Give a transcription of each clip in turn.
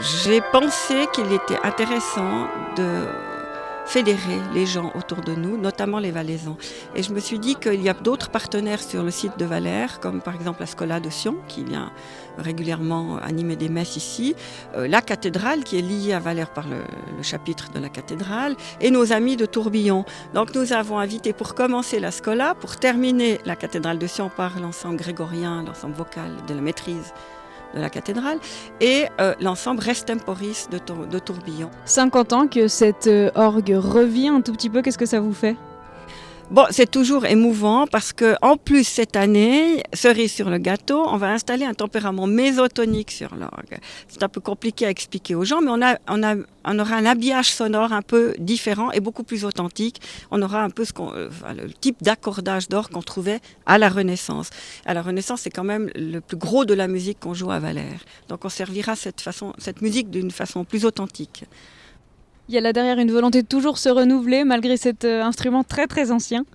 J'ai pensé qu'il était intéressant de fédérer les gens autour de nous, notamment les Valaisans. Et je me suis dit qu'il y a d'autres partenaires sur le site de Valère, comme par exemple la Scola de Sion, qui vient régulièrement animer des messes ici, la cathédrale qui est liée à Valère par le chapitre de la cathédrale, et nos amis de Tourbillon. Donc nous avons invité pour commencer la Scola, pour terminer la cathédrale de Sion par l'ensemble grégorien, l'ensemble vocal de la maîtrise de la cathédrale, et l'ensemble Res Temporis de Tourbillon. 50 ans que cette orgue revit un tout petit peu, qu'est-ce que ça vous fait ? Bon, c'est toujours émouvant parce que, en plus, cette année, cerise sur le gâteau, on va installer un tempérament mésotonique sur l'orgue. C'est un peu compliqué à expliquer aux gens, mais on aura un habillage sonore un peu différent et beaucoup plus authentique. On aura un peu le type d'accordage d'orgue qu'on trouvait à la Renaissance. À la Renaissance, c'est quand même le plus gros de la musique qu'on joue à Valère. Donc on servira cette musique d'une façon plus authentique. Il y a là derrière une volonté de toujours se renouveler malgré cet instrument très très ancien.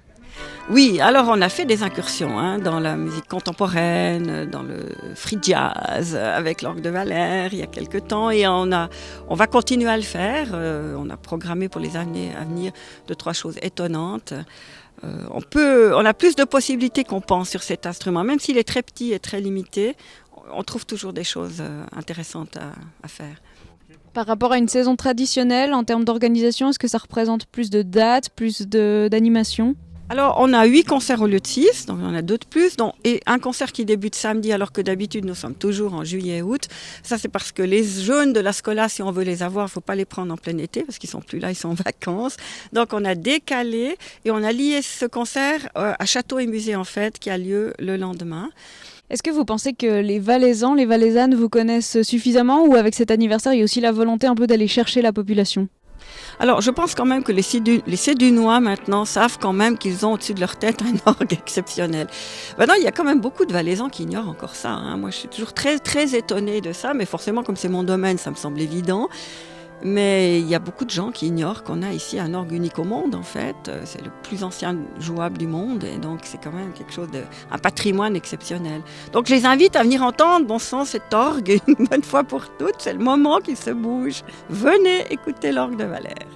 Oui, alors on a fait des incursions dans la musique contemporaine, dans le free jazz avec l'orgue de Valère il y a quelque temps, et on va continuer à le faire. On a programmé pour les années à venir 2-3 choses étonnantes. On a plus de possibilités qu'on pense sur cet instrument, même s'il est très petit et très limité. On trouve toujours des choses intéressantes à faire. Par rapport à une saison traditionnelle, en termes d'organisation, est-ce que ça représente plus de dates, plus d'animations ? Alors, on a 8 concerts au lieu de 6, donc on a 2 de plus, et un concert qui débute samedi, alors que d'habitude nous sommes toujours en juillet et août. Ça, c'est parce que les jeunes de la Scola, si on veut les avoir, il ne faut pas les prendre en plein été, parce qu'ils ne sont plus là, ils sont en vacances. Donc, on a décalé et on a lié ce concert à Château et Musée, en fait, qui a lieu le lendemain. Est-ce que vous pensez que les Valaisans, les Valaisannes vous connaissent suffisamment, ou avec cet anniversaire, il y a aussi la volonté un peu d'aller chercher la population ? Alors, je pense quand même que les Sédunois, maintenant, savent quand même qu'ils ont au-dessus de leur tête un orgue exceptionnel. Maintenant, il y a quand même beaucoup de Valaisans qui ignorent encore ça. Moi, je suis toujours très, très étonnée de ça, mais forcément, comme c'est mon domaine, ça me semble évident. Mais il y a beaucoup de gens qui ignorent qu'on a ici un orgue unique au monde, en fait. C'est le plus ancien jouable du monde, et donc c'est quand même un patrimoine exceptionnel. Donc je les invite à venir entendre, bon sang, cet orgue une bonne fois pour toutes. C'est le moment qu'il se bouge. Venez écouter l'orgue de Valère.